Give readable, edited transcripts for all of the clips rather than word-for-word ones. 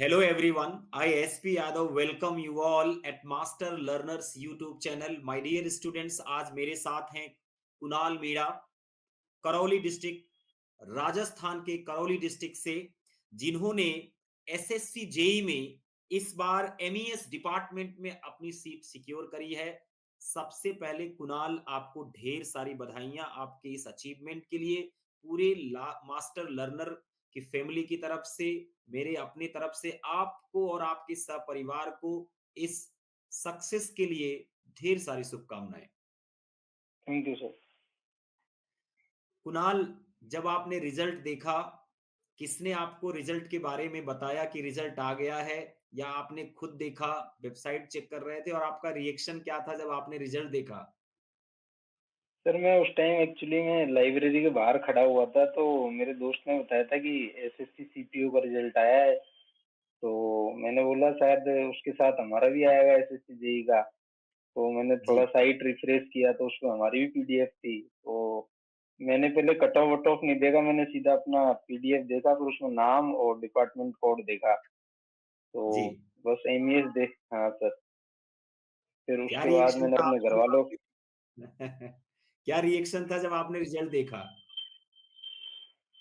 Hello everyone, I SP Yadav welcome you all at Master Learners YouTube channel. My dear students, आज मेरे साथ हैं Kunal Meena, Karauli district, Rajasthan के Karauli district से, जिन्होंने एसएससी जेई में इस बार एमईएस डिपार्टमेंट में अपनी सीट सिक्योर करी है। सबसे पहले कुणाल, आपको ढेर सारी बधाइयां आपके इस अचीवमेंट के लिए। पूरे मास्टर लर्नर की फैमिली की तरफ से, मेरे अपनी तरफ से आपको और आपके सपरिवार को इस सक्सेस के लिए ढेर सारी शुभकामनाएं। Thank you sir. कुणाल, जब आपने रिजल्ट देखा, किसने आपको रिजल्ट के बारे में बताया कि रिजल्ट आ गया है, या आपने खुद देखा, वेबसाइट चेक कर रहे थे, और आपका रिएक्शन क्या था जब आपने रिजल्ट देखा? सर मैं उस टाइम एक्चुअली मैं लाइब्रेरी के बाहर खड़ा हुआ था, तो मेरे दोस्त ने बताया था कि एसएससी सीपीयू का रिजल्ट आया है। तो मैंने बोला शायद उसके साथ हमारा भी आएगा एसएससी जेई का। तो मैंने जी। थोड़ा साइट रिफ्रेश किया तो उसमें हमारी भी पीडीएफ थी। तो मैंने पहले कट ऑफ वट ऑफ नहीं देखा, मैंने सीधा अपना पीडीएफ देखा, फिर उसमें नाम और डिपार्टमेंट कोड देखा। तो जी। बस एमईएस देख, हाँ सर। फिर क्या उसके बाद रिएक्शन मैंने था अपने घर आपका जब वालों, आपने क्या रिएक्शन था जब आपने रिजल्ट देखा?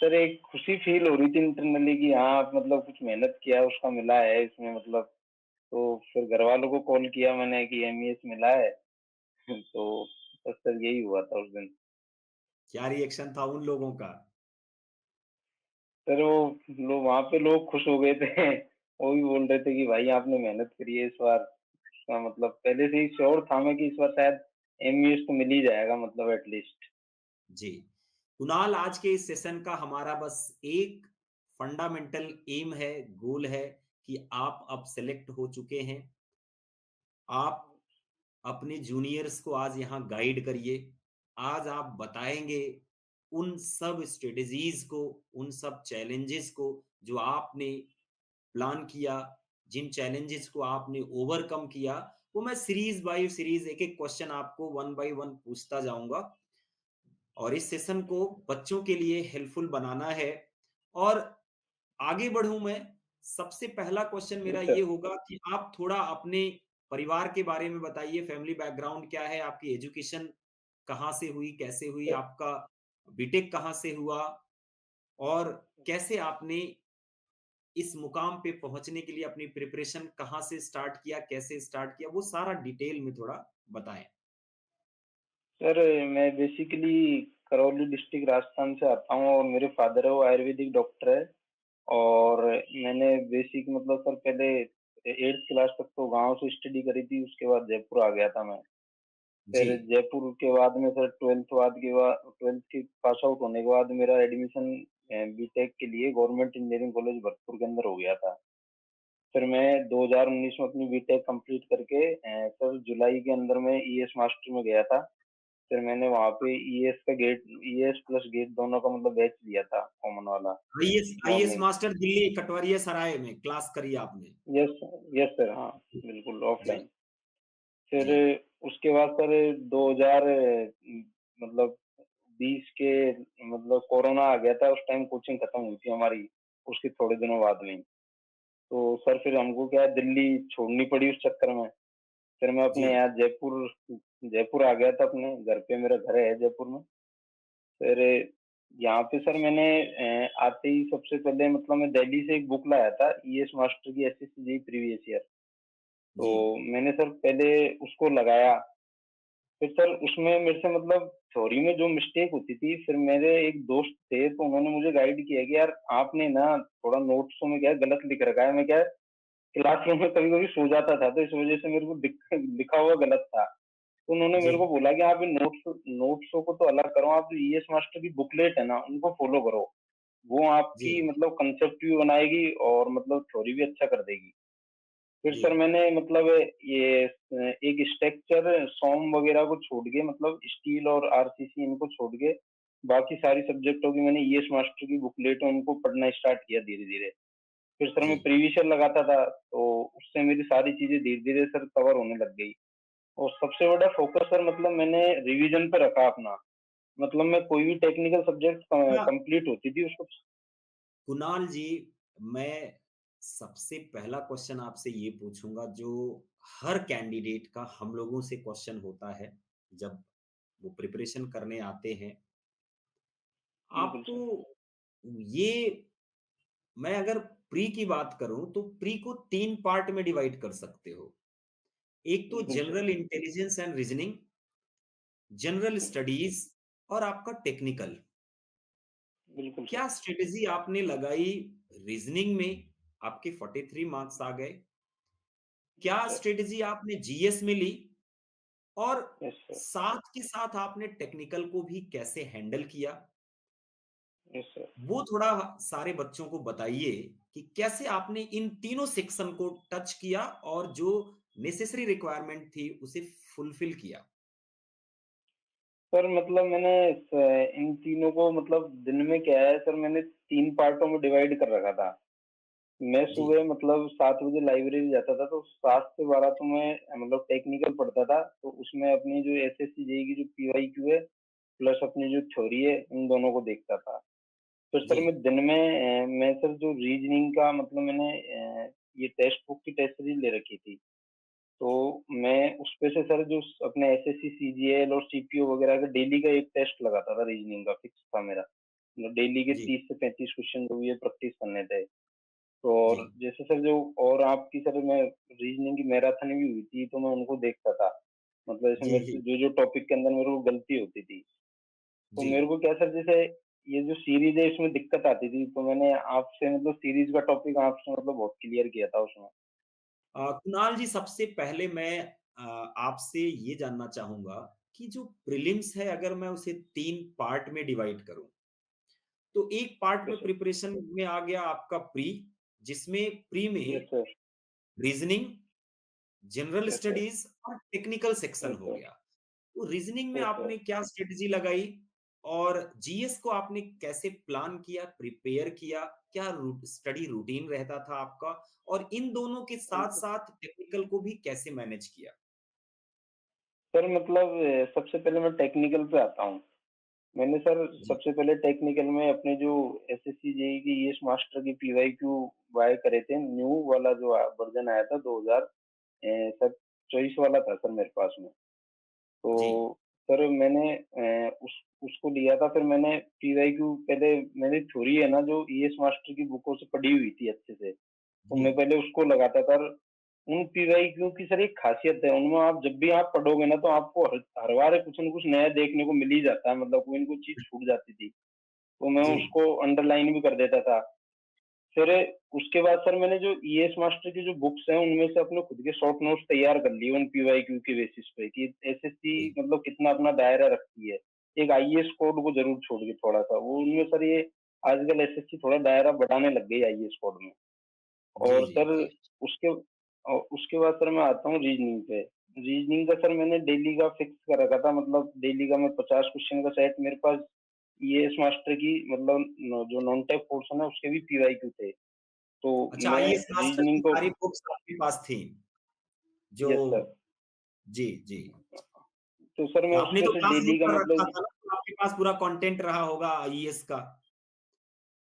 सर एक खुशी फील हो रही थी इंटरनली कि हाँ मतलब कुछ मेहनत किया उसका मिला है इसमें मतलब। तो फिर घर वालों को कॉल किया मैंने कि एमईएस मिला है। तो बस सर यही हुआ था उस दिन। क्या रिएक्शन था उन लोगों का? सर वो लोग वहाँ पे लोग खुश हो गए थे। वो भी बोल रहे थे कि भाई आपने मेहनत करी है इस बार। उसका मतलब पहले से ही श्योर था मैं कि इस बार शायद एमईएस तो मिल ही जाएगा मतलब एटलीस्ट। जी। कुणाल, आज के इस सेशन का हमारा बस एक फंडामेंटल एम है, गोल है, कि आप अब सेलेक्ट हो चुके हैं। आप अपने जूनियर्स को आज यहाँ गाइड करिए। आज आप बताएंगे उन सब स्ट्रेटेजीज को, उन सब चैलेंजेस को जो आपने प्लान किया, जिन चैलेंजेस को आपने ओवरकम किया। वो मैं सीरीज बाय सीरीज एक एक क्वेश्चन आपको वन बाय वन पूछता जाऊंगा, और इस सेशन को बच्चों के लिए हेल्पफुल बनाना है। और आगे बढ़ूं मैं, सबसे पहला क्वेश्चन मेरा यस ये सर। होगा कि आप थोड़ा अपने परिवार के बारे में बताइए। फैमिली बैकग्राउंड क्या है, आपकी एजुकेशन कहाँ से हुई, कैसे हुई, आपका बीटेक कहाँ से हुआ, और कैसे आपने इस मुकाम पे पहुंचने के लिए अपनी प्रिपरेशन कहाँ से स्टार्ट किया, कैसे स्टार्ट किया, वो सारा डिटेल में थोड़ा बताएं। सर मैं बेसिकली करौली डिस्ट्रिक्ट राजस्थान से आता हूँ और मेरे फादर है वो आयुर्वेदिक डॉक्टर है। और मैंने बेसिक मतलब सर पहले 8th क्लास तक तो गांव से स्टडी करी थी, उसके बाद जयपुर आ गया था मैं। जी। फिर जयपुर के बाद में सर 12th के पास आउट होने के बाद मेरा एडमिशन बीटेक के लिए गवर्नमेंट इंजीनियरिंग कॉलेज भरतपुर के अंदर हो गया था। फिर मैं 2019 में अपनी बीटेक कंप्लीट करके सर जुलाई के अंदर में ईएस मास्टर में गया था। फिर मैंने वहाँ पे ईएस का गेट, ईएस प्लस गेट दोनों का मतलब बैच लिया था, कॉमन वाला IAS IAS morning. Master Delhi Katwaria Sarai में क्लास करी आपने? यस, यस सर, हाँ बिल्कुल जी। ऑफलाइन। फिर जी। उसके बाद सर 2000 मतलब 20 के मतलब कोरोना आ गया था, उस टाइम कोचिंग खत्म हुई थी हमारी, उसके थोड़े दिनों बाद में ही। तो सर फिर हमको क्या है दिल्ली छोड़नी पड़ी उस चक्कर में। फिर मैं जी। अपने यहाँ जयपुर जयपुर आ गया था, अपने घर पे मेरा घर है जयपुर में। फिर यहाँ पे सर मैंने आते ही सबसे पहले मतलब मैं दिल्ली से एक बुक लाया था ईएस मास्टर की, एसएससी जी प्रीवियस ईयर। तो जी। मैंने सर पहले उसको लगाया। फिर सर उसमें मेरे से मतलब थ्योरी में जो मिस्टेक होती थी, फिर मेरे एक दोस्त थे तो उन्होंने मुझे गाइड किया कि यार आपने ना थोड़ा नोट्सों में क्या है गलत लिख रखा है। मैं क्या है क्लासरूम में कभी कभी सो जाता था, तो इस वजह से मेरे को लिखा हुआ गलत था। तो उन्होंने जी। मेरे को बोला कि आप इन नोट्सों को तो अलग करो, आप जो ईएस मास्टर की बुकलेट है ना उनको फॉलो करो। वो जी। आपकी मतलब कंसेप्ट भी बनाएगी और मतलब थ्योरी भी अच्छा कर देगी। फिर जी। सर मैंने मतलब ये एक स्ट्रक्चर सॉम वगैरह को छोड़ के मतलब स्टील और आरसीसी इनको छोड़ के बाकी सारी सब्जेक्टों की मैंने ईएस मास्टर की बुकलेट है उनको पढ़ना स्टार्ट किया धीरे धीरे। फिर सर जी। मैं प्रीवियस ईयर लगाता था, तो उससे मेरी सारी चीजें धीरे धीरे सर कवर होने लग गई। और सबसे बड़ा फोकस सर मतलब मैंने रिवीजन पे रखा अपना। मतलब मैं कोई भी टेक्निकल सब्जेक्ट हाँ, कंप्लीट होती थी उसको। कुणाल जी, मैं सबसे पहला क्वेश्चन आपसे ये पूछूँगा जो हर कैंडिडेट का हम लोगों से क्वेश्चन होता है, जब वो प्रिपरेशन करने आते हैं। बिल्कुल आपको सर। ये मैं अगर प्री की बात करूँ तो प्री को 3 पार्ट में डिवाइड कर सकते हो। एक तो बिल्कुल sir. General intelligence and reasoning, general sir, studies और आपका टेक्निकल। बिल्कुल सर। क्या स्ट्रैटेजी आपने लगाई रीजनिंग में? आपके 43 मार्क्स आ गए। क्या यस सर। स्ट्रैटेजी आपने जीएस में ली? और यस सर। साथ के साथ आपने टेक्निकल को भी कैसे हैंडल किया? Yes sir. वो थोड़ा सारे बच्चों को बताइए कि कैसे आपने इन तीनों सेक्शन को टच किया और जो नेसेसरी रिक्वायरमेंट थी उसे फुलफिल किया। सर मतलब मैंने इन तीनों को मतलब दिन में क्या है सर, मैंने 3 पार्टों में डिवाइड कर रखा था। मैं जी, सुबह मतलब 7 बजे लाइब्रेरी जाता था, तो 7 से 12 तो मैं मतलब टेक्निकल पढ़ता था। तो उसमें अपनी जो एसएससी जेईई की जो पीवाईक्यू है, प्लस अपनी जो थ्योरी है, इन दोनों को देखता था। फिर जी, सर मैं दिन में मैं सर जो रीजनिंग का मतलब मैंने ये टेक्स्ट बुक की टेस्ट सीरीज ले रखी थी। तो मैं उसपे से सर जो अपने एसएससी सीजीएल और सीपीओ वगैरह का डेली का एक टेस्ट लगाता था, रीजनिंग का फिक्स था मेरा। मतलब डेली के जी, 30 से 35 क्वेश्चन जो भी है प्रैक्टिस करने थे। तो जी, और जैसे सर जो और आपकी सर मैं रीजनिंग की मैराथन भी हुई थी, तो मैं उनको देखता था। मतलब जैसे जी, मेरे से जी, जो-जो टॉपिक के अंदर मेरे को गलती होती थी, तो जी। मेरे को क्या सर जैसे ये जो सीरीज़ है इसमें दिक्कत आती थी, तो मैंने आपसे मतलब सीरीज़ का टॉपिक आपसे मतलब बहुत क्लियर किया था उसमें। कुणाल जी, सबसे पहले मैं आपसे ये जानना चाहूँगा कि जो प्रीलिम्स है अगर मैं उसे 3 पार्ट में डिवाइड करूँ, तो एक पार्ट यस में सर। प्रिपरेशन में आ गया आपका प्री, जिसमें प्री यस में sir. Reasoning, general yes sir. Studies और टेक्निकल सेक्शन यस हो सर। गया। तो रीजनिंग में यस सर। आपने क्या स्ट्रेटजी लगाई और जीएस को आपने कैसे प्लान किया, प्रिपेयर किया? क्या स्टडी रूटीन रहता था आपका? और इन दोनों के बिल्कुल। साथ-साथ टेक्निकल को भी कैसे मैनेज किया? सर मतलब सबसे पहले मैं टेक्निकल पे आता हूँ। मैंने सर जी, सबसे पहले टेक्निकल में अपने जो एसएससी जेईई की ईएस मास्टर की पीवाईक्यू बाय करे थे। न्यू वाला जो वर्जन आया था 2000 सर 24 वाला था सर मेरे पास में। तो जी, सर मैंने उसको लिया था। फिर मैंने पीवाईक्यू पहले मेरी थ्योरी है ना जो ईएस मास्टर की बुकों से पढ़ी हुई थी अच्छे से। तो जी, मैं पहले उसको लगाता था। और उन पीवाईक्यू की सर एक खासियत है, उनमें आप जब भी आप पढ़ोगे ना तो आपको हर हर बार कुछ न कुछ नया देखने को मिल ही जाता है, मतलब कोई न कोई चीज़ छूट जाती थी। तो मैं जी, उसको अंडरलाइन भी कर देता था। फिर उसके बाद सर मैंने जो ईएस मास्टर की जो बुक्स हैं उनमें से अपने खुद के शॉर्ट नोट्स तैयार कर लिए उन पीवाईक्यू के बेसिस पे कि एसएससी जी, मतलब कितना अपना दायरा रखती है। एक आईएएस कोड को ज़रूर छोड़ के थोड़ा-सा। वो उनमें सर ये आजकल एसएससी थोड़ा दायरा बढ़ाने लग गई है आईएएस कोड में। जी, और जी, सर जी। उसके उसके बाद सर मैं आता हूँ रीजनिंग पे। रीजनिंग का सर मैंने डेली का फिक्स कर रखा था, मतलब डेली का मैं 50 क्वेश्चन का सेट मेरे पास ईएएस मास्टर की मतलब जो नॉन टेक पोर्शन है उसके भी पीवाईक्यू थे। तो अच्छा, मैं आईएएस मास्टर की रीजनिंग को। सारी बुक्स आपके पास थी, जो यस सर। जी, जी। तो सर मैं आपने उसमें तो से क्लास बुक डेली का पर रखा मतलब। था ना, तो आपके पास पूरा कंटेंट रहा होगा आईएएस का।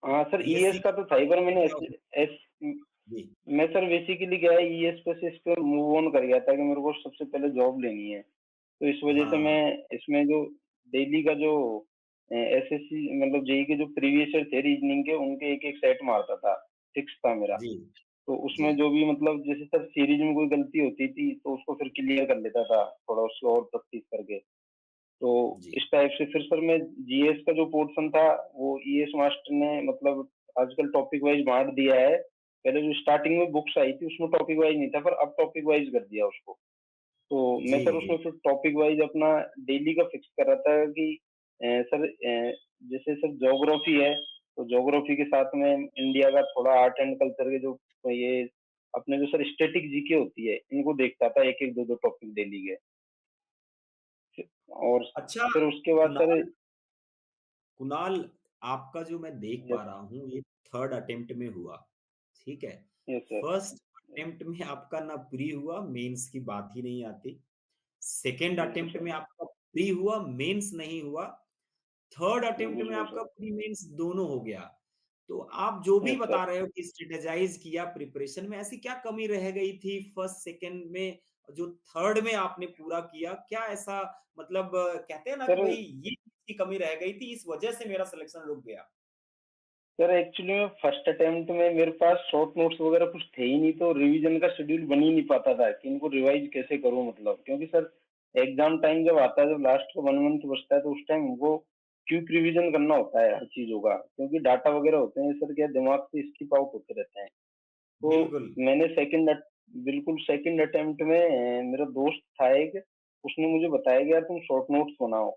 हाँ सर, ईएएस बीएससी का तो था ही, पर मैंने किया एस, होगा। एस जी, मैं सर बेसिकली क्या है ईएएस पे से इस पे मूव ऑन कर गया था कि मेरे को सबसे पहले जॉब लेनी है। तो इस वजह से हाँ, मैं इसमें जो डेली का जो एसएससी मतलब जेईई के जो प्रीवियस ईयर थे रीजनिंग के उनके एक एक सेट मारता था, फिक्स था मेरा। जी, तो जी, उसमें जो भी मतलब जैसे सर सीरीज में कोई गलती होती थी तो उसको फिर क्लियर कर लेता था थोड़ा उसको और प्रैक्टिस करके। तो जी, इस टाइप से फिर सर मैं जीएस का जो पोर्शन था वो ईएस मास्टर ने मतलब आजकल टॉपिक वाइज बांट दिया है। पहले जो स्टार्टिंग में बुक्स आई थी उसमें टॉपिक वाइज नहीं था, पर अब टॉपिक वाइज कर दिया उसको। तो मैं जी, सर जी। उसमें फिर टॉपिक वाइज अपना डेली का फिक्स कर रहा था कि सर जैसे सर ज्योग्राफी है, तो ज्योग्राफी के साथ में इंडिया का थोड़ा आर्ट एंड कल्चर के जो ये अपने जो सर स्टैटिक जीके होती है इनको देखता था, एक एक दो दो टॉपिक डेली के। और अच्छा, फिर उसके बाद सर। कुणाल कुणाल, आपका जो मैं देख पा यस। रहा हूँ, ये 3rd अटेम्प्ट में हुआ, ठीक है? Yes sir. फर्स्ट अटेम्प्ट में आपका ना प्री हुआ, मेंस की बात ही नहीं आती। सेकंड बिल्कुल अटेम्प्ट सर। में आपका प्री हुआ, मेंस नहीं हुआ। 3rd अटेम्प्ट में बिल्कुल आपका सर। प्री मेंस दोनों हो गया। तो आप जो भी अच्छा। बता रहे हो कि स्ट्रेटेजाइज़ किया प्रिपरेशन में, ऐसी क्या कमी रह गई थी फर्स्ट, सेकंड में, जो थर्ड में आपने पूरा किया? क्या ऐसा मतलब कहते हैं ना कि सर भई ये चीज़ की कमी रह गई थी, इस वजह से मेरा सिलेक्शन रुक गया? सर एक्चुअली में फर्स्ट अटेम्प्ट में मेरे पास शॉर्ट नोट्स वगैरह कुछ थे ही नहीं, तो रिवीजन का शेड्यूल बन ही नहीं पाता था कि इनको रिवाइज कैसे करूं, मतलब क्योंकि सर एग्जाम टाइम जब आता है, जब लास्ट का 1 मंथ बचता है, तो उस टाइम हमको क्विक रिवीजन करना होता है हर चीजों का, क्योंकि डाटा वगैरह होते हैं सर, क्या दिमाग से स्किप आउट होते रहते हैं। तो बिल्कुल। मैंने बिल्कुल सेकंड अटेम्प्ट में मेरा दोस्त था एक, उसने मुझे बताया कि यार तुम शॉर्ट नोट्स बनाओ।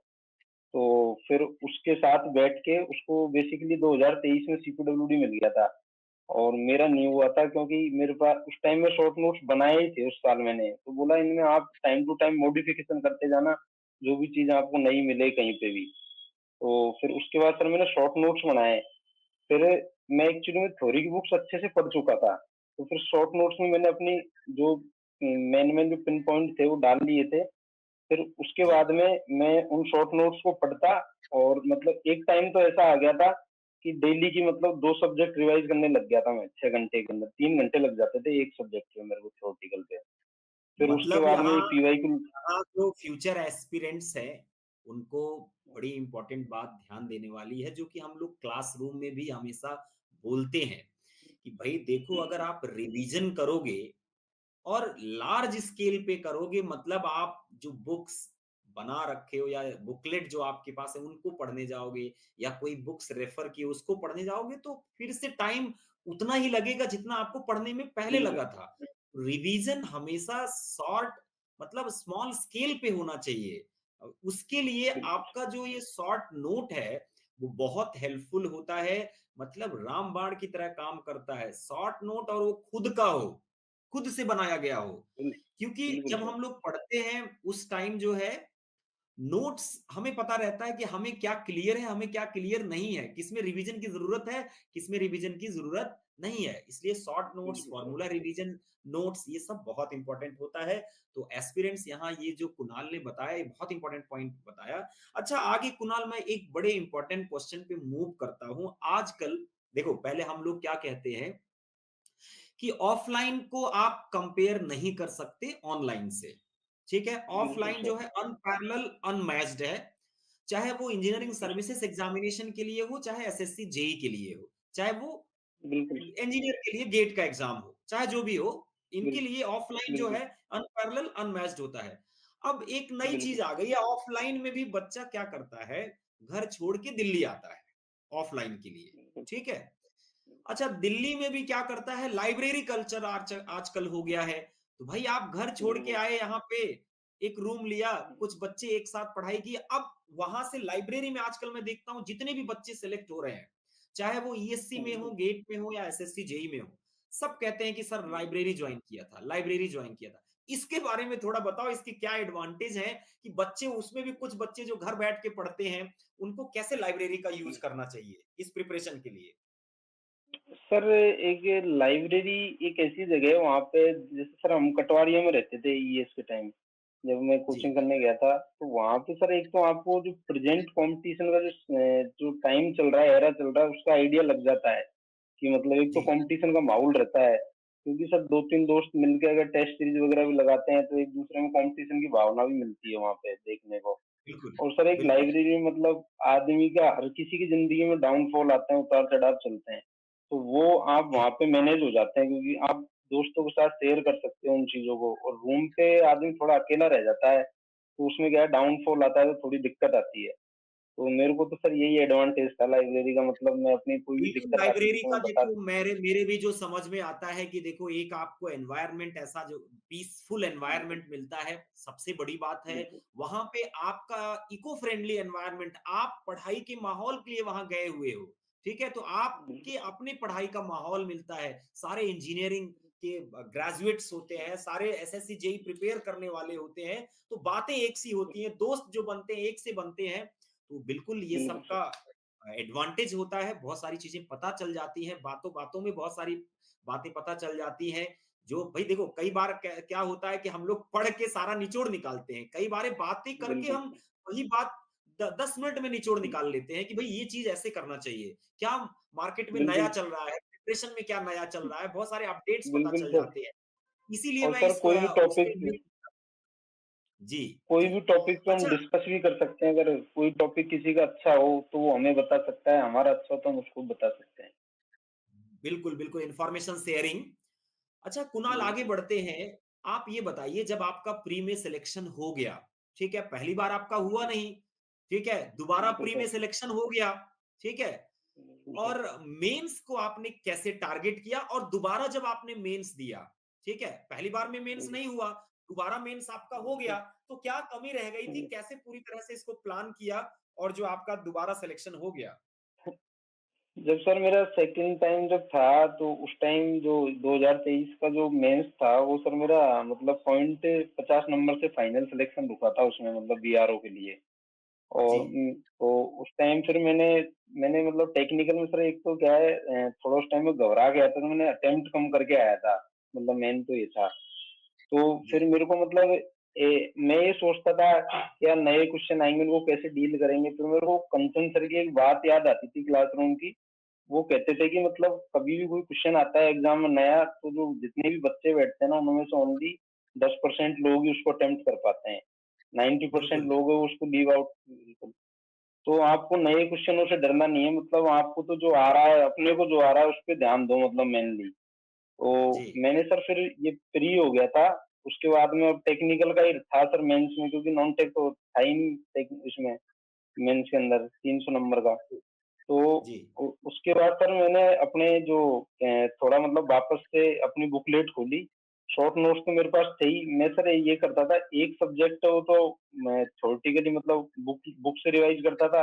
तो फिर उसके साथ बैठ के उसको बेसिकली 2023 में सीपीडब्ल्यूडी मिल गया था, और मेरा नहीं हुआ था, क्योंकि मेरे पास उस टाइम में शॉर्ट नोट्स बनाए ही थे उस साल मैंने, तो बोला इनमें आप टाइम टू टाइम मॉडिफिकेशन करते जाना, जो भी चीज़ आपको नहीं मिले कहीं पे भी। तो फिर उसके बाद सर मैंने शॉर्ट नोट्स बनाए। फिर मैं एक्चुअली में थ्योरी की बुक्स अच्छे से पढ़ चुका था, तो फिर शॉर्ट नोट्स में मैंने अपनी जो मेन-मेन जो पिन पॉइंट थे वो डाल लिए थे। फिर उसके जी। बाद में मैं उन शॉर्ट नोट्स को पढ़ता, और मतलब एक टाइम तो ऐसा आ गया था कि डेली की मतलब 2 सब्जेक्ट रिवाइज़ करने लग गया था मैं 6 घंटे के अंदर, 3 घंटे लग जाते थे एक सब्जेक्ट पे मेरे को थ्योरेटिकल पे। फिर उसके मतलब बाद में यहाँ पीवाईक्यू। यहाँ जो फ्यूचर एस्पिरेंट्स हैं, उनको बड़ी इम्पोर्टेंट बात ध्यान देने वाली है, जो कि हम लोग क्लासरूम में भी हमेशा बोलते हैं कि भई देखो, अगर आप रिवीजन करोगे और लार्ज स्केल पे करोगे, मतलब आप जो बुक्स बना रखे हो या बुकलेट जो आपके पास है उनको पढ़ने जाओगे, या कोई बुक्स रेफर की उसको पढ़ने जाओगे, तो फिर से टाइम उतना ही लगेगा जितना आपको पढ़ने में पहले बिल्कुल, लगा था। रिवीजन हमेशा शॉर्ट, मतलब स्मॉल स्केल पे होना चाहिए। उसके लिए बिल्कुल, आपका जो ये शॉर्ट नोट है वो बहुत हेल्पफुल होता है, मतलब रामबाण की तरह काम करता है। शॉर्ट नोट और वो खुद का हो, खुद से बनाया गया हो। बिल क्योंकि बिल्कुल जब सर। हम लोग पढ़ते हैं उस टाइम जो है, नोट्स हमें पता रहता है कि हमें क्या क्लियर है, हमें क्या क्लियर नहीं है, किसमें रिवीजन की ज़रूरत है, किसमें रिवीजन की ज़रूरत नहीं है। इसलिए शॉर्ट नोट्स, बिल्कुल सर। फॉर्मूला रिवीजन नोट्स, ये सब बहुत इंपॉर्टेंट होता है। तो एस्पिरेंट्स यहाँ ये जो कुणाल ने बताया, ये बहुत इंपॉर्टेंट पॉइंट बताया। अच्छा, आगे कुणाल मैं एक बड़े इंपॉर्टेंट क्वेश्चन पे मूव करता हूँ। आजकल देखो, पहले हम लोग क्या कहते हैं कि ऑफलाइन को आप कंपेयर नहीं कर सकते ऑनलाइन से। ठीक है? बिल्कुल ऑफलाइन जो सर। है अनपैरेलल, अनमैच्ड है। चाहे वो इंजीनियरिंग बिल्कुल सर। सर्विसेज एग्जामिनेशन के लिए हो, चाहे एसएससी जेईई के लिए हो, चाहे वो बिल्कुल, इंजीनियर के लिए गेट का एग्जाम हो, चाहे जो भी हो, इनके बिल लिए ऑफलाइन जो बिल्कुल, है अनपैरेलल, अनमैच्ड होता है। अब एक नई चीज बिल्कुल, आ गई है, ऑफलाइन में भी बच्चा क्या करता है, घर छोड़ के दिल्ली आता है ऑफलाइन के लिए। बिल्कुल, ठीक है? अच्छा, दिल्ली में भी क्या करता है, लाइब्रेरी कल्चर आजकल हो गया है। तो भाई आप घर छोड़ के बिल्कुल, आए यहाँ पे, एक रूम लिया, कुछ बच्चे एक साथ पढ़ाई की, अब वहां से लाइब्रेरी में आजकल मैं देखता हूँ जितने भी बच्चे सेलेक्ट हो रहे हैं, चाहे वो ईएससी में हो, बिल्कुल, गेट में हो, या एसएससी जेई में हो, सब कहते हैं कि सर लाइब्रेरी ज्वाइन किया था, लाइब्रेरी ज्वाइन किया था। इसके बारे में थोड़ा बताओ, इसकी क्या एडवांटेज है कि बच्चे उसमें भी, कुछ बच्चे जो घर बैठ के पढ़ते हैं, उनको कैसे लाइब्रेरी का यूज बिल्कुल। करना चाहिए इस प्रिपरेशन के लिए? सर एक लाइब्रेरी एक ऐसी जगह है वहाँ पे, जैसे सर हम कटवारिया में रहते थे ईएस के टाइम, जब मैं जी। कोचिंग करने गया था, तो वहाँ पे सर एक तो आपको जो प्रेजेंट कंपटीशन का जो टाइम चल रहा है, एरा चल रहा है, उसका आइडिया लग जाता है कि मतलब एक तो जी। कंपटीशन का माहौल रहता है, क्योंकि सर 2-3 दोस्त मिलके अगर टेस्ट सीरीज वगैरह भी लगाते हैं, तो एक दूसरे में कंपटीशन की भावना भी मिलती है वहाँ पे देखने को। बिल्कुल, और सर एक बिल्कुल। लाइब्रेरी में मतलब आदमी का हर किसी की ज़िंदगी में डाउनफॉल आते हैं, उतार-चढ़ाव चलते हैं। तो वो आप जी, वहाँ पे मैनेज हो जाते हैं, क्योंकि आप दोस्तों के साथ शेयर कर सकते हो उन चीज़ों को, और रूम पे आदमी थोड़ा अकेला रह जाता है, तो उसमें क्या है डाउनफॉल आता है, तो थोड़ी दिक्कत आती है। तो मेरे को तो सर यही एडवांटेज था लाइब्रेरी का, मतलब मैं अपनी कोई भी बिल्कुल। दिक्कत आती थी लाइब्रेरी तो का मैं बता। देखो, मेरे मेरे भी जो समझ में आता है कि देखो, एक आपको एनवायरनमेंट ऐसा जो पीसफुल बिल्कुल, एनवायरनमेंट मिलता है, सबसे बड़ी बात है। बिल्कुल, वहाँ पे आपका इको फ्रेंडली एनवायरनमेंट, आप पढ़ाई के माहौल के लिए वहाँ गए हुए हो, ठीक है? तो बिल्कुल, आपके अपने पढ़ाई का माहौल मिलता है। सारे इंजीनियरिंग के ग्रेजुएट्स होते हैं, सारे एसएससी जेईई प्रिपेयर करने वाले होते हैं, तो बातें एक सी होती हैं, दोस्त जो बनते हैं, एक से बनते हैं। तो बिल्कुल ये बिल्कुल सर। सबका एडवांटेज होता है, बहुत सारी चीज़ें पता चल जाती हैं, बातों-बातों में बहुत सारी बातें पता चल जाती हैं, जो भई देखो, कई बार क्या क्या होता है कि हम लोग पढ़ के सारा निचोड़ निकालते हैं, कई बार बातें करके बिल्कुल हम सर। वही बात 10 मिनट में निचोड़ निकाल लेते हैं कि भई ये चीज़ ऐसे करना चाहिए। क्या मार्केट में नया बिल्कुल, चल रहा है, प्रिपरेशन में क्या नया चल रहा है, बहुत सारे अपडेट्स पता बिल्कुल चल सर। जाते हैं। इसीलिए और मैं सर कोई भी उसके टॉपिक लिए जी, कोई जी। भी टॉपिक पे हम अच्छा डिस्कस भी कर सकते हैं। अगर कोई टॉपिक किसी का अच्छा हो तो वो हमें बता सकता है, हमारा अच्छा हो तो हम उसको बता सकते हैं। बिल्कुल, बिल्कुल इन्फॉर्मेशन शेयरिंग। अच्छा कुणाल आगे बिल्कुल, बढ़ते हैं। आप ये बताइए जब आपका प्री में सिलेक्शन हो गया, ठीक है? पहली बार आपका हुआ नहीं, ठीक है? दोबारा बिल्कुल प्री में सर, सिलेक्शन हो गया, ठीक है? बिल्कुल सर। और मेंस को आपने कैसे टारगेट किया और दोबारा जब आपने मेंस दिया, ठीक है? पहली बार में मेंस नहीं हुआ, दोबारा मेंस आपका हो बिल्कुल गया, तो क्या कमी रह गई थी? सर। कैसे पूरी तरह से इसको प्लान किया और जो आपका दोबारा सिलेक्शन हो गया? जब सर मेरा सेकंड टाइम जब था, तो उस टाइम जो 2023 का जो मेंस था, वो सर मेरा मतलब पॉइंट 50 नंबर से फाइनल सिलेक्शन रुका था उसमें, मतलब बीआरओ के लिए। जी, और तो उस टाइम फिर मैंने मैंने मतलब टेक्निकल में सर, एक तो क्या है, थोड़ा उस टाइम में घबरा गया था, तो मैंने अटेम्प्ट कम करके आया था। मतलब मेन तो ये था। तो जी, फिर मेरे को मतलब मैं ये सोचता था कि यार नए क्वेश्चन आएंगे, उनको कैसे डील करेंगे। फिर मेरे को कंचन सर की एक बात याद आती थी क्लासरूम की। वो कहते थे कि मतलब कभी भी कोई क्वेश्चन आता है एग्जाम में नया, तो जो जितने भी बच्चे बैठते हैं ना, उनमें से ओनली 10% लोग ही उसको अटेम्प्ट कर पाते हैं। 90% बिल्कुल, लोग हैं वो उसको लीव आउट। तो आपको नए क्वेश्चनों से डरना नहीं है, मतलब आपको तो जो आ रहा है, अपने को जो आ रहा है उस पे ध्यान दो, मतलब मेनली। तो जी, मैंने सर फिर ये फ्री हो गया था। उसके बाद में अब टेक्निकल का ही था सर मेंस में, क्योंकि नॉन टेक तो था ही नहीं इसमें, मेंस के अंदर 300 नंबर का। तो जी, उसके बाद सर मैंने अपने जो थोड़ा मतलब वापस से अपनी बुकलेट खोली। शॉर्ट नोट्स तो मेरे पास थे ही। मैं सर ये करता था, एक सब्जेक्ट हो तो मैं थ्योरेटिकली मतलब बुक से रिवाइज करता था,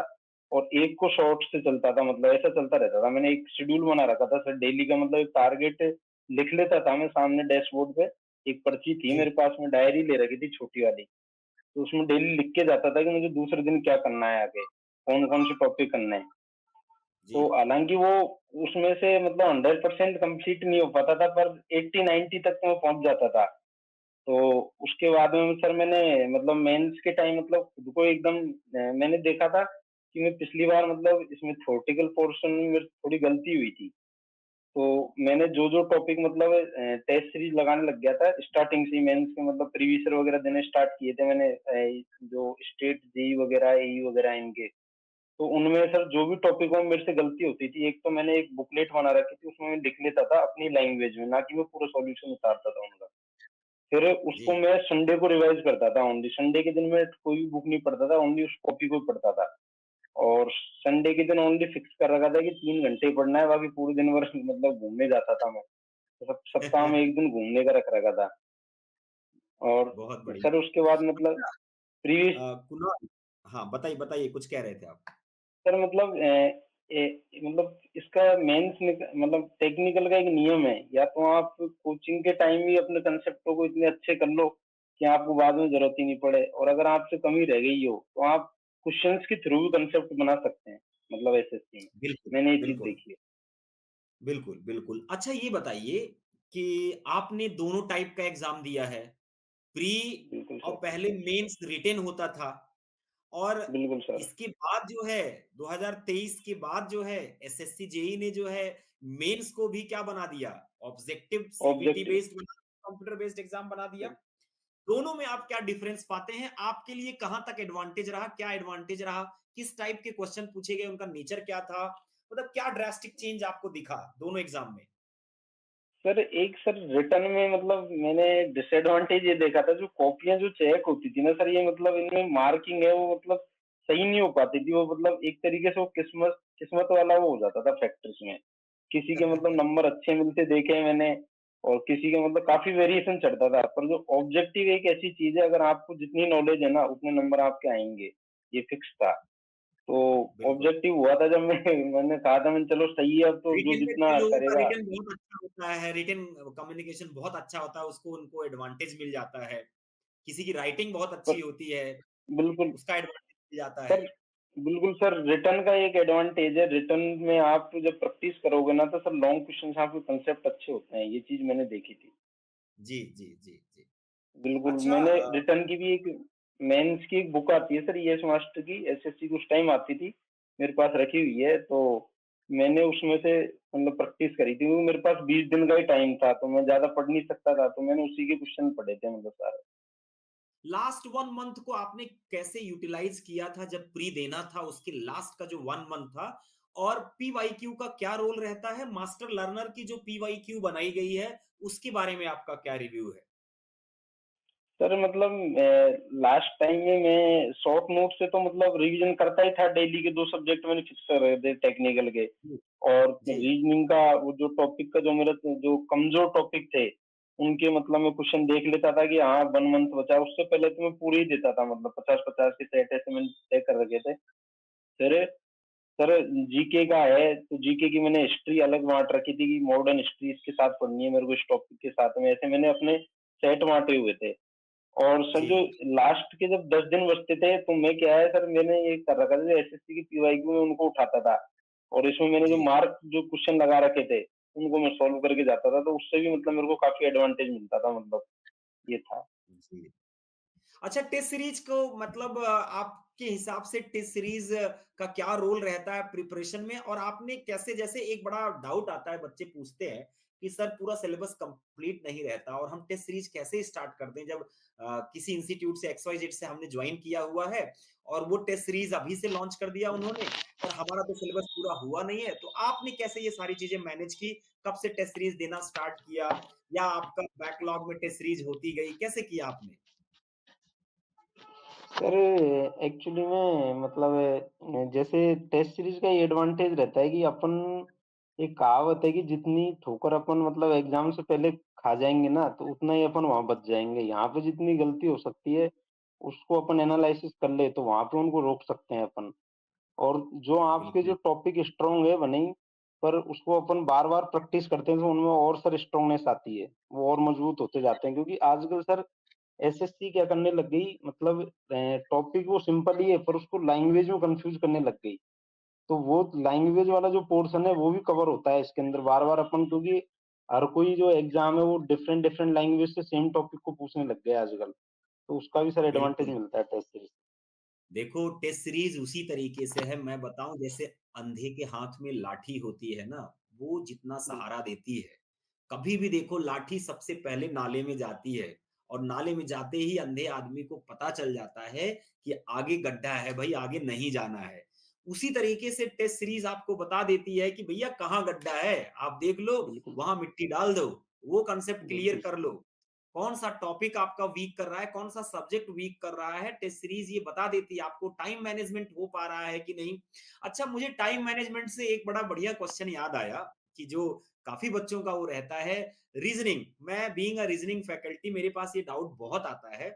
और एक को शॉर्ट से चलता था, मतलब ऐसा चलता रहता था। मैंने एक शेड्यूल बना रखा था सर डेली का, मतलब एक टारगेट लिख लेता था मैं सामने डैशबोर्ड पे। एक पर्ची थी जी, मेरे पास में, डायरी ले रखी थी छोटी वाली। तो उसमें डेली लिख के जाता था कि मुझे दूसरे दिन क्या करना है, आगे कौन कौन से टॉपिक करने हैं। जी, तो हालाँकि वो उसमें से मतलब 100% कंप्लीट नहीं हो पाता था, पर 80-90 तक तो मैं पहुँच जाता था। तो उसके बाद में सर मैंने मतलब मेंस के टाइम मतलब खुद को एकदम मैंने देखा था कि मैं पिछली बार मतलब इसमें थ्योरेटिकल पोर्शन में मेरी थोड़ी गलती हुई थी। तो मैंने जो-जो टॉपिक मतलब टेस्ट सीरीज़ लगाने लग गया था स्टार्टिंग से ही। मेंस के मतलब प्रीवियस ईयर वगैरह देने स्टार्ट किए थे मैंने, जो स्टेट जेईई वगैरह, एईई वगैरह इनके। तो उनमें सर जो भी टॉपिकों में मेरे से गलती होती थी, एक तो मैंने एक बुकलेट बना रखी थी, उसमें मैं लिख लेता था अपनी लैंग्वेज में, ना कि मैं पूरा सॉल्यूशन उतारता था उनका। फिर जी, उसको मैं संडे को रिवाइज़ करता था ओनली। संडे के दिन मैं कोई भी बुक नहीं पढ़ता था, ओनली उस कॉपी को ही पढ़ता था। और संडे के दिन ओनली फिक्स कर रखा था कि 3 घंटे ही पढ़ना है, बाकी पूरे दिन भर मतलब घूमने जाता था मैं। तो सप्ताह में 1 दिन घूमने का रख रखा था। और बहुत बढ़िया। सर उसके बाद मतलब अच्छा प्रीवियस कुणाल हाँ, बताइए, बताइए कुछ कह रहे थे आप? सर मतलब मतलब इसका मेंस में मतलब टेक्निकल का एक नियम है, या तो आप कोचिंग के टाइम ही अपने कंसेप्टों को इतने अच्छे कर लो कि आपको बाद में जरूरत ही नहीं पड़े, और अगर आपसे कमी रह गई हो तो आप क्वेश्चंस के थ्रू भी कंसेप्ट बना सकते हैं, मतलब एसएससी में। बिल्कुल, मैंने ये चीज बिल्कुल, देखी है। बिल्कुल, बिल्कुल। अच्छा ये बताइए कि आपने दोनों टाइप का एग्ज़ाम दिया है, प्री बिल्कुल और सर। पहले मेंस रिटेन होता था और बिल्कुल सर। इसके बाद जो है 2023 के बाद जो है एसएससी जेईई ने जो है मेंस को भी क्या बना दिया, ऑब्जेक्टिव सीबीटी ऑब्जेक्टिव। बेस्ड बना कंप्यूटर बेस्ड एग्ज़ाम बना दिया। दोनों में आप क्या डिफरेंस पाते हैं? आपके लिए कहाँ तक एडवांटेज रहा? क्या एडवांटेज रहा? किस टाइप के क्वेश्चन पूछे गए? उनका नेचर क्या था? मतलब क्या ड्रास्टिक चेंज आपको दिखा दोनों एग्ज़ाम में? सर एक सर रिटर्न में मतलब मैंने डिसएडवांटेज ये देखा था, जो कॉपियां जो चेक होती थी ना सर, ये मतलब इनमें मार्किंग है वो मतलब सही नहीं हो पाती थी। वो मतलब एक तरीके से वो किस्मत किस्मत वाला वो हो जाता था फैक्टर्स में। किसी के मतलब नंबर अच्छे मिलते देखे हैं मैंने, और किसी के मतलब काफी वेरिएशन चढ़ता था। पर जो ऑब्जेक्टिव एक ऐसी चीज है, अगर आपको जितनी नॉलेज है ना उतने नंबर आपके आएंगे, ये फिक्स था। तो बिल्कुल। ऑब्जेक्टिव हुआ था जब मैं मैंने कहा था, मैंने चलो सही है, अब तो जो रिटेन में जितना भी लोगों का करेगा। रिटेन बहुत अच्छा होता है, रिटेन कम्युनिकेशन बहुत अच्छा होता है, उसको उनको एडवांटेज मिल जाता है। किसी की राइटिंग बहुत अच्छी पर होती है, बिल्कुल उसका एडवांटेज मिल जाता सर, है। बिल्कुल सर, रिटर्न का एक एडवांटेज है। रिटर्न में आप जब प्रैक्टिस करोगे ना, तो सर लॉन्ग क्वेश्चन आपके कंसेप्ट अच्छे होते हैं, ये चीज मैंने देखी थी। जी, जी, जी, जी। बिल्कुल, अच्छा मैंने रिटर्न की भी एक मेंस की एक बुक आती है सर, यस मास्टर की, एसएससी की उस टाइम आती थी, मेरे पास रखी हुई है। तो मैंने उसमें से मतलब प्रैक्टिस करी थी, क्योंकि मेरे पास 20 दिन का ही टाइम था, तो मैं ज़्यादा पढ़ नहीं सकता था, तो मैंने उसी के क्वेश्चन पढ़े थे मतलब सारे। लास्ट 1 मंथ को आपने कैसे यूटिलाइज़ किया था जब प्री देना था उसके लास्ट का जो 1 मंथ था? और पीवाईक्यू का क्या रोल रहता है? मास्टर लर्नर की जो पीवाईक्यू बनाई गई है, उसके बारे में आपका क्या रिव्यू है? सर मतलब लास्ट टाइम में मैं शॉर्ट नोट से तो मतलब रिवीजन करता ही था, डेली के 2 सब्जेक्ट मैंने फिक्स कर रखे थे टेक्निकल के। जी, और जी, रीजनिंग का वो जो टॉपिक का जो मेरा जो कमजोर टॉपिक थे, उनके मतलब मैं क्वेश्चन देख लेता था कि हाँ 1 मंथ बचा है, उससे पहले तो मैं पूरे ही देता था, मतलब 50-50 के सेट ऐसे मैंने तय कर रखे थे। फिर सर जीके का है, तो जीके की मैंने हिस्ट्री अलग बाँट रखी थी कि मॉडर्न हिस्ट्री इसके साथ पढ़नी है मेरे को, इस टॉपिक के साथ में, ऐसे मैंने अपने सेट बाँटे हुए थे। और सर जी, जो लास्ट के जब 10 दिन बचते थे, तो मैं क्या है सर, मैंने ये कर रखा था, जो एसएससी की पीवाईक्यू में उनको उठाता था, और इसमें मैंने जो जी, मार्क जो क्वेश्चन लगा रखे थे, उनको मैं सॉल्व करके जाता था, तो उससे भी मतलब मेरे को काफ़ी एडवांटेज मिलता था, मतलब ये था। जी। अच्छा टेस्ट सीरीज को मतलब आपके हिसाब से टेस्ट सीरीज का क्या रोल रहता है प्रिपरेशन में और आपने कैसे जैसे एक बड़ा डाउट आता है बच्चे पूछते हैं कि सर पूरा सिलेबस कंप्लीट नहीं रहता और हम टेस्ट सीरीज कैसे स्टार्ट करते हैं जब किसी इंस्टीट्यूट से XYZ से हमने ज्वाइन किया हुआ है और वो टेस्ट सीरीज अभी से लॉन्च कर दिया उन्होंने और हमारा तो सिलेबस पूरा हुआ नहीं है तो आपने कैसे ये सारी चीजें मैनेज की कब से टेस्ट सीरीज देना स्टार्ट किया या आपका बैकलॉग में टेस्ट सीरीज होती गई कैसे किया आपने सर एक्चुअली में मतलब जैसे टेस्ट सीरीज का ये एडवांटेज रहता है कि अपन, एक कहावत है कि जितनी ठोकर अपन मतलब एग्जाम से पहले खा जाएंगे ना, तो उतना ही अपन वहां बच जाएंगे। यहाँ पे जितनी गलती हो सकती है, उसको अपन एनालिसिस कर ले तो वहां पे उनको रोक सकते हैं अपन। और जो आपके जो बिल्कुल टॉपिक स्ट्रांग है बने ही, पर उसको अपन बार बार प्रैक्टिस करते हैं तो उनमें और सर स्ट्रांगनेस आती है, वो और मजबूत होते जाते हैं। क्योंकि आजकल सर एसएससी क्या करने लग गई, मतलब टॉपिक वो सिंपल ही है, पर उसको लैंग्वेज में कंफ्यूज करने लग गई। तो वो लैंग्वेज वाला जो पोर्शन है वो भी कवर होता है इसके अंदर बार बार अपन, क्योंकि हर कोई जो एग्जाम है वो डिफरेंट डिफरेंट लैंग्वेज से सेम टॉपिक को पूछने लग गया है आजकल। तो उसका भी सर एडवांटेज बिल्कुल मिलता है टेस्ट सीरीज। देखो टेस्ट सीरीज उसी तरीके से है मैं बताऊं जैसे अंधे के हाथ में लाठी होती है ना वो जितना सहारा देती है कभी भी देखो लाठी सबसे पहले नाले में जाती है और नाले में जाते ही अंधे आदमी को पता चल जाता है कि आगे गड्ढा है भाई आगे नहीं जाना है उसी तरीके से टेस्ट सीरीज आपको बता देती है कि भैया कहाँ गड्ढा है आप देख लो बिल्कुल वहां मिट्टी डाल दो वो कंसेप्ट क्लियर बिल्कुल कर सर। लो कौन सा टॉपिक आपका वीक कर रहा है कौन सा सब्जेक्ट वीक कर रहा है टेस्ट सीरीज ये बता देती है आपको टाइम मैनेजमेंट हो पा रहा है कि नहीं अच्छा मुझे टाइम मैनेजमेंट से एक बड़ा बढ़िया क्वेश्चन याद आया कि जो काफी बच्चों का वो रहता है रीजनिंग मैं बीइंग अ रीजनिंग फैकल्टी मेरे पास ये डाउट बहुत आता है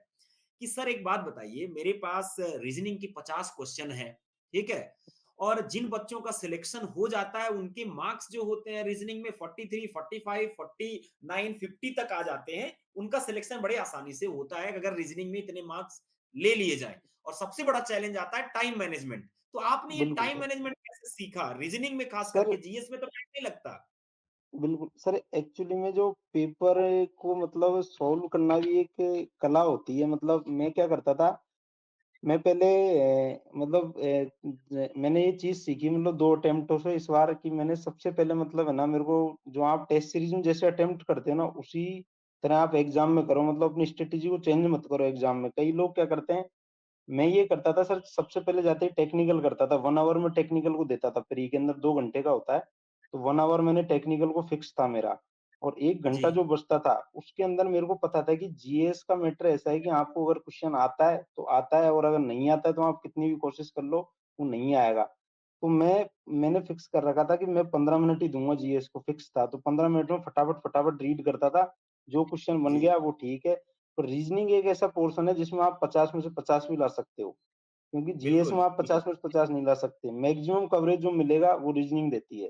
कि सर एक बात बताइए मेरे पास रीजनिंग की 50 क्वेश्चन है ठीक है और जिन बच्चों का सिलेक्शन हो जाता है उनके मार्क्स जो होते हैं रीजनिंग में 43 45 49 50 तक आ जाते हैं उनका सिलेक्शन बड़े आसानी से होता है अगर रीजनिंग में इतने मार्क्स ले लिए जाएं और सबसे बड़ा चैलेंज आता है टाइम मैनेजमेंट तो आपने ये बिल्कुल टाइम सर। मैनेजमेंट कैसे सीखा रीजनिंग में खास सर करके जीएस में तो टाइम नहीं लगता बिल्कुल सर, एक्चुअली में जो पेपर को मतलब सॉल्व करना भी एक कला होती है। मतलब मैं क्या करता था, मैं पहले मैंने ये चीज़ सीखी मतलब 2 अटेम्प्टों से इस बार, कि मैंने सबसे पहले मतलब है ना, मेरे को जो आप टेस्ट सीरीज़ में जैसे अटेम्प्ट करते हो ना, उसी तरह आप एग्ज़ाम में करो। मतलब अपनी स्ट्रैटेजी को चेंज मत करो एग्ज़ाम में। कई लोग क्या करते हैं, मैं ये करता था सर, सबसे पहले जाते ही टेक्निकल करता था। 1 आवर में टेक्निकल को देता था, प्री के अंदर 2 घंटे का होता है, तो 1 आवर मैंने टेक्निकल को फिक्स था मेरा। और 1 जी घंटा जो बचता था, उसके अंदर मेरे को पता था कि जीएस का मैटर ऐसा है कि आपको अगर क्वेश्चन आता है, तो आता है, और अगर नहीं आता है, तो आप कितनी भी कोशिश कर लो, वो नहीं आएगा। तो मैंने फिक्स कर रखा था कि मैं 15 मिनट ही दूँगा जीएस को, फिक्स था। तो 15 मिनट में फटाफट रीड करता था। जो क्वेश्चन बन जी गया वो ठीक है। तो रीज़निंग एक ऐसा पोर्शन है जिसमें आप 50 में से 50 भी ला सकते हो। क्योंकि जीएस में बिल्कुल आप बिल्कुल 50 में से 50 नहीं ला सकते। मैक्सिमम कवरेज जो मिलेगा वो रीज़निंग देती है।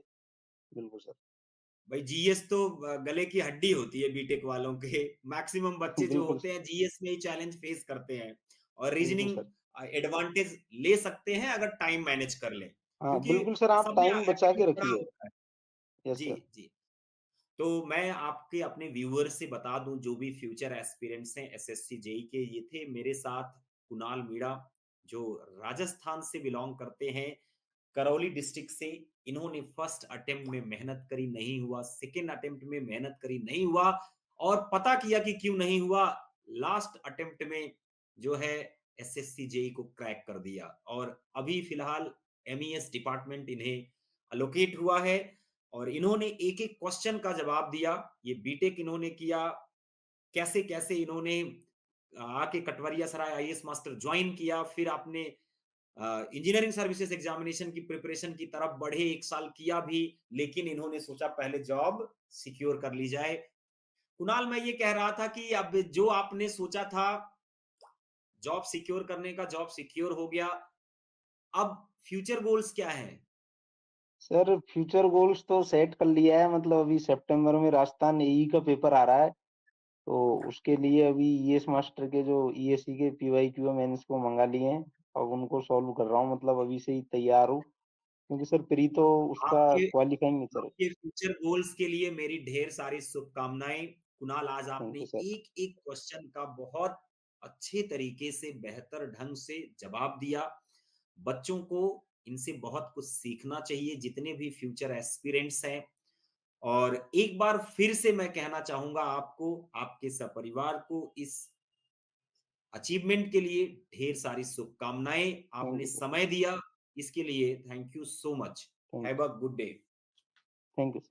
बिल्कुल सर। भाई जीएस तो गले की हड्डी होती है बीटेक वालों के मैक्सिमम बच्चे जो बिल्कुल, होते हैं जीएस में ही चैलेंज फेस करते हैं और बिल्कुल रीजनिंग सर। एडवांटेज ले सकते हैं अगर टाइम मैनेज कर लें हाँ, क्योंकि बिल्कुल सर, आप सब में टाइम बचा के एटीट्यूड बड़ा रखिए। होता है यस जी सर। जी तो मैं आपके अपने व्यूअर्स से बता दूं जो भी फ्यूचर एस्पिरेंट्स हैं एसएससी जेई के ये थे मेरे साथ कुणाल मीणा, जो राजस्थान से बिलॉन्ग करते हैं, करौली डिस्ट्रिक्ट से। इन्होंने फर्स्ट अटेम्प्ट में मेहनत करी, नहीं हुआ। सेकंड अटेम्प्ट में मेहनत करी, नहीं हुआ। और पता किया कि क्यों नहीं हुआ। लास्ट अटेम्प्ट में जो है एसएससी जेई को क्रैक कर दिया, और अभी फिलहाल एमईएस डिपार्टमेंट इन्हें अलोकेट हुआ है, और इन्होंने एक एक क्वेश्चन का जवाब दिया। ये बीटेक इन्होंने किया, कैसे कैसे इन्होंने आके कटवरिया सराय आईएएस मास्टर ज्वाइन किया, फिर आपने इंजीनियरिंग सर्विसेज एग्जामिनेशन की प्रिपरेशन की तरफ बढ़े, 1 साल किया भी, लेकिन इन्होंने सोचा पहले जॉब सिक्योर कर ली जाए। कुणाल, मैं ये कह रहा था कि अब जो आपने सोचा था जॉब सिक्योर करने का, जॉब सिक्योर हो गया। अब फ्यूचर गोल्स क्या हैं? सर फ्यूचर गोल्स तो सेट कर लिया है, मतलब अभी सितंबर में राजस्थान एई का पेपर आ रहा है, तो उसके लिए अभी ईएस मास्टर के जो ईएससी के पीवाईक्यू मेंस को मंगा लिए हैं। अब उनको सॉल्व कर रहा हूँ, मतलब अभी से ही तैयार हूँ, क्योंकि सर प्री तो उसका आपके क्वालिफाइंग नहीं सर। आपके फ्यूचर गोल्स के लिए मेरी ढेर सारी शुभकामनाएं। कुणाल, आज थैंक आपने यू सर। एक एक क्वेश्चन का बहुत अच्छे तरीके से, बेहतर ढंग से जवाब दिया। बच्चों को इनसे बहुत कुछ सीखना चाहिए, जितने भी फ्यूचर एस्पिरेंट्स हैं। और एक बार फिर से मैं कहना चाहूंगा आपको, आपके सपरिवार को, इस अचीवमेंट के लिए ढेर सारी शुभकामनाएं। थैंक आपने यू सर। समय दिया, इसके लिए thank you so much. Thank have a good day. Thank you.